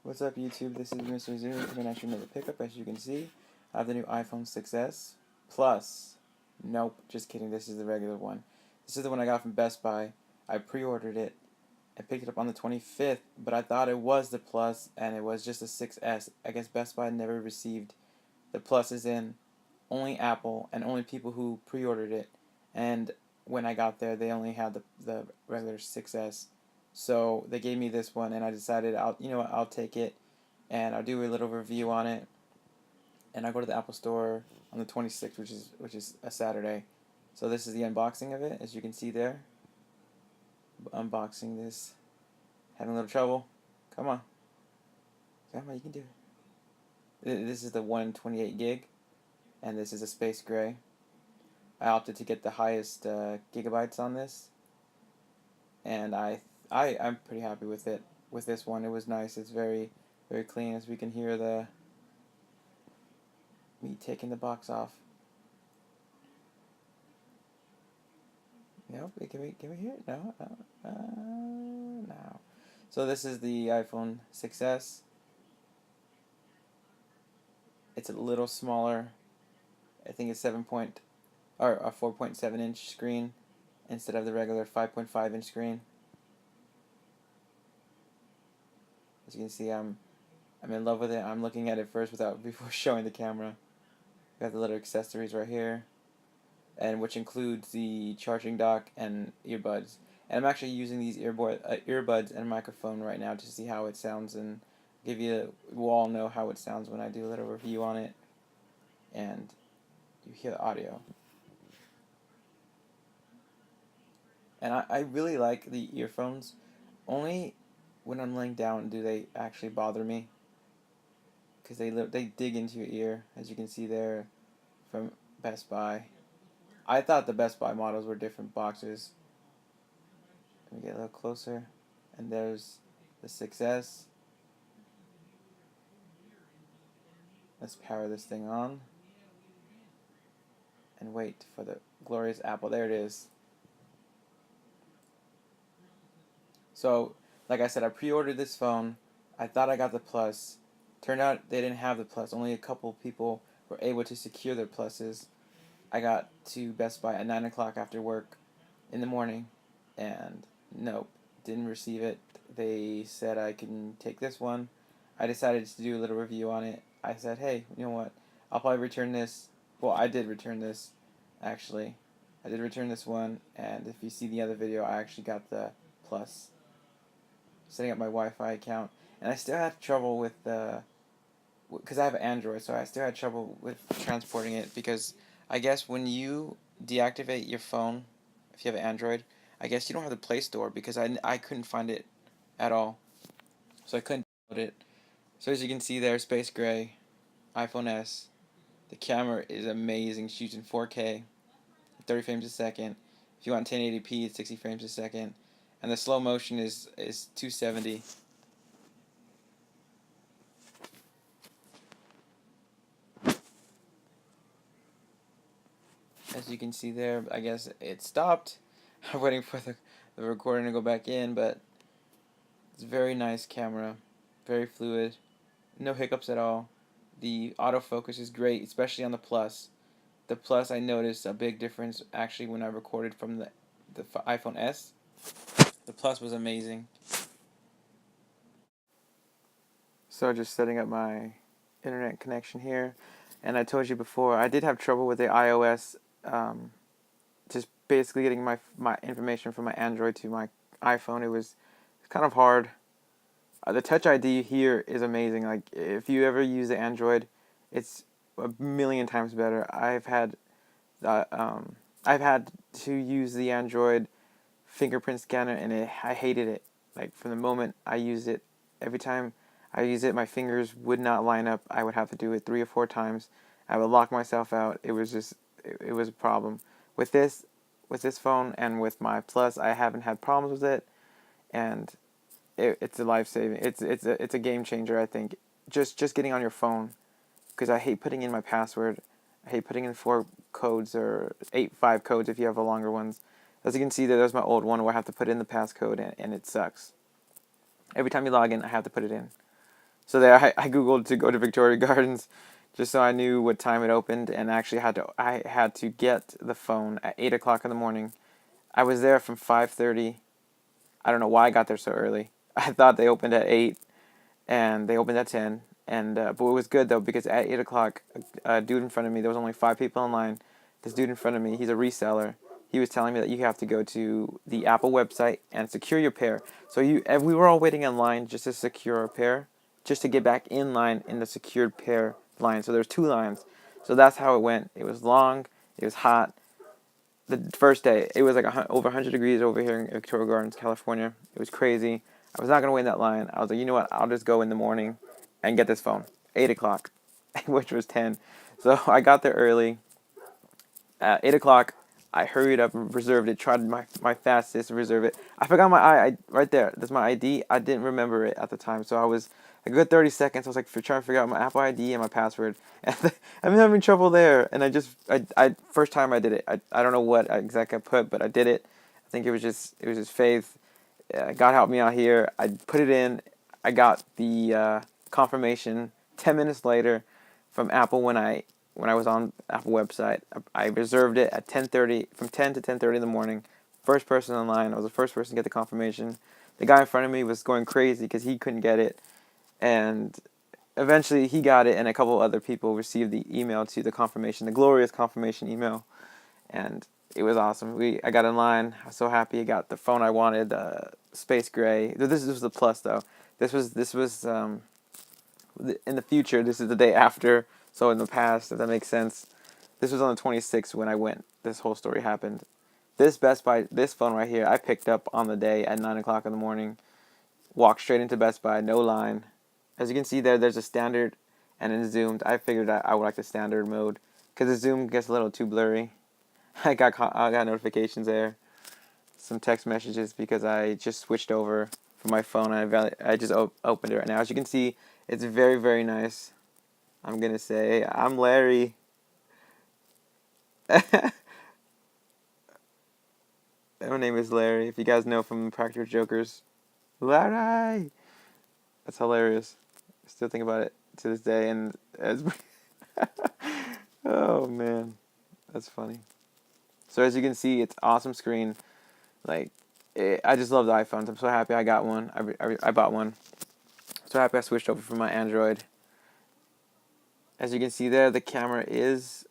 What's up, YouTube? This is Mr. Zoom coming at you another pickup. As you can see, I have the new iPhone 6s Plus. Nope, just kidding. This is the regular one. This is the one I got from Best Buy. I pre-ordered it. I picked it up on the 25th, but I thought it was the Plus, and it was just a 6s. I guess Best Buy never received the Pluses in. Only Apple, and only people who pre-ordered it. And when I got there, they only had the regular 6s. So they gave me this one, and I decided I'll take it, and I'll do a little review on it. And I'll go to the Apple Store on the 26th, which is a Saturday. So this is the unboxing of it, as you can see there. Unboxing this, having a little trouble. Come on, you can do it. This is the 128 gig, and this is a space gray. I opted to get the highest gigabytes on this, and I'm pretty happy with it. With this one, it was nice. It's very, very clean, as we can hear me taking the box off. No, can we hear it? No, no. So this is the iPhone 6s. It's a little smaller. I think it's a 4.7 inch screen instead of the regular 5.5 inch screen. As you can see, I'm in love with it. I'm looking at it first before showing the camera. We have the little accessories right here, and which includes the charging dock and earbuds. And I'm actually using these earbuds and microphone right now to see how it sounds, and we'll all know how it sounds when I do a little review on it, and you hear the audio. And I really like the earphones. Only when I'm laying down do they actually bother me, because they dig into your ear, as you can see there from Best Buy. I thought the Best Buy models were different boxes. Let me get a little closer, and there's the 6s. Let's power this thing on and wait for the glorious Apple. There it is. So, like I said, I pre-ordered this phone. I thought I got the Plus. Turned out they didn't have the Plus. Only a couple people were able to secure their Pluses. I got to Best Buy at 9 o'clock after work in the morning, and nope, didn't receive it. They said I can take this one. I decided to do a little review on it. I said, hey, you know what? I'll probably return this. Well, I did return this, actually. I did return this one, and if you see the other video, I actually got the Plus. Setting up my Wi-Fi account, and I still had trouble with because I have Android, so I still had trouble with transporting it, because I guess when you deactivate your phone, if you have Android, I guess you don't have the Play Store, because I couldn't find it at all, so I couldn't download it. So as you can see there, space gray, iPhone S. The camera is amazing, shoots in 4K, 30 frames a second. If you want 1080p, it's 60 frames a second. And the slow motion is 270. As you can see there, I guess it stopped. I'm waiting for the recording to go back in, but it's a very nice camera. Very fluid. No hiccups at all. The autofocus is great, especially on the Plus. The Plus, I noticed a big difference actually when I recorded from the iPhone S. The Plus was amazing. So just setting up my internet connection here, and I told you before I did have trouble with the iOS, just basically getting my information from my Android to my iPhone. It's kind of hard. The Touch ID here is amazing. Like, if you ever use the Android, it's a million times better. I've had to use the Android fingerprint scanner, and I hated it. Like, from the moment I used it, every time I used it, my fingers would not line up. I would have to do it 3 or 4 times. I would lock myself out. It was a problem. With this phone and with my Plus, I haven't had problems with it, and it's a life-saving. It's a game changer, I think. Just getting on your phone, because I hate putting in my password. I hate putting in 4 codes or 5 codes if you have the longer ones. As you can see, there's my old one where I have to put in the passcode, and it sucks. Every time you log in, I have to put it in. So there, I googled to go to Victoria Gardens, just so I knew what time it opened, and actually I had to get the phone at 8 o'clock in the morning. I was there from 5:30. I don't know why I got there so early. I thought they opened at 8, and they opened at 10. And but it was good though, because at 8 o'clock, a dude in front of me, there was only 5 people in line. This dude in front of me, he's a reseller. He was telling me that you have to go to the Apple website and secure your pair. So and we were all waiting in line just to secure our pair, just to get back in line in the secured pair line. So there's 2 lines. So that's how it went. It was long. It was hot. The first day, it was like over 100 degrees over here in Victoria Gardens, California. It was crazy. I was not going to wait in that line. I was like, you know what? I'll just go in the morning and get this phone. 8 o'clock, which was 10. So I got there early. At 8 o'clock, I hurried up and reserved it, tried my fastest to reserve it. I forgot my right there. That's my ID. I didn't remember it at the time. So I was a good 30 seconds. I was like trying to figure out my Apple ID and my password. And I'm having trouble there. And I first time I did it. I don't know what exactly I put, but I did it. I think it was just faith. God helped me out here. I put it in. I got the confirmation 10 minutes later from Apple when I was on Apple website. I reserved it at 10:30, from 10 to 10:30 in the morning. First person online. I was the first person to get the confirmation. The guy in front of me was going crazy because he couldn't get it, and eventually he got it, and a couple other people received the email to the confirmation, the glorious confirmation email, and it was awesome. I got in line. I was so happy. I got the phone I wanted, space gray. This was the Plus though. This was in the future. This is the day after. So in the past, if that makes sense. This was on the 26th when I went. This whole story happened. This Best Buy, this phone right here, I picked up on the day at 9 o'clock in the morning. Walked straight into Best Buy, no line. As you can see there's a standard and then zoomed. I figured I would like the standard mode because the zoom gets a little too blurry. I got notifications there, some text messages because I just switched over from my phone. I just opened it right now. As you can see, it's very, very nice. I'm gonna say I'm Larry. My name is Larry. If you guys know from Practical Jokers, Larry. That's hilarious. I still think about it to this day, and oh man, that's funny. So as you can see, it's awesome screen. Like, I just love the iPhones. I'm so happy I got one. I bought one. So happy I switched over from my Android. As you can see there, the camera is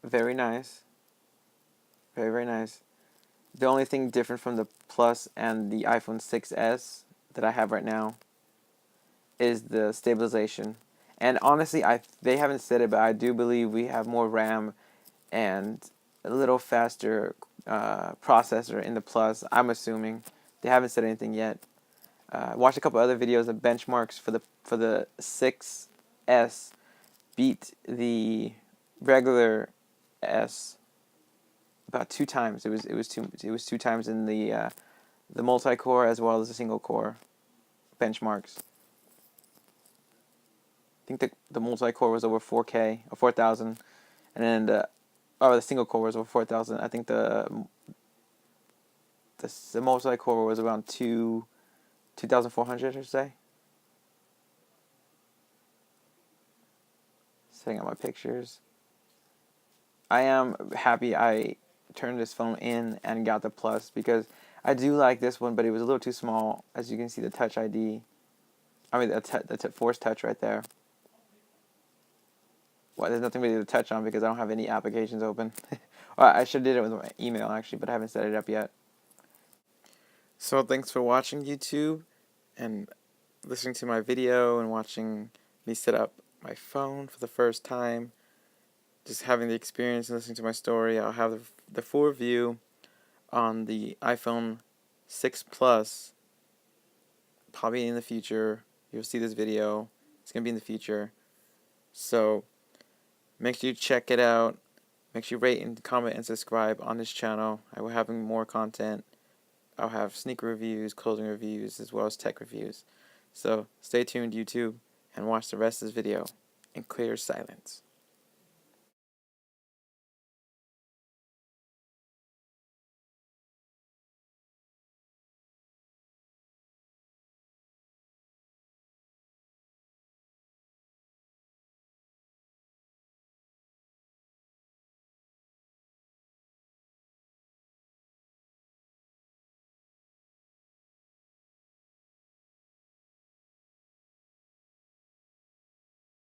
very nice. Very, very nice. The only thing different from the Plus and the iPhone 6s that I have right now is the stabilization. And honestly, they haven't said it, but I do believe we have more RAM and a little faster processor in the Plus. I'm assuming. They haven't said anything yet. Watched a couple other videos of benchmarks for the 6s beat the regular S about 2 times. It was 2 times in the multi-core as well as the single core benchmarks. I think the multi-core was over 4K or 4,000, and then the single core was over 4,000. I think the multi-core was around 2,400, I'd say. Setting up my pictures. I am happy I turned this phone in and got the Plus because I do like this one, but it was a little too small. As you can see, the Touch ID. I mean, the Force Touch right there. Well, there's nothing really to touch on because I don't have any applications open. Well, I should have did it with my email actually, but I haven't set it up yet. So thanks for watching YouTube and listening to my video and watching me set up my phone for the first time. Just having the experience and listening to my story. I'll have the full review on the iPhone 6 Plus probably in the future. You'll see this video. It's going to be in the future. So make sure you check it out. Make sure you rate and comment and subscribe on this channel. I will have more content. I'll have sneaker reviews, clothing reviews, as well as tech reviews. So stay tuned, YouTube, and watch the rest of this video in clear silence.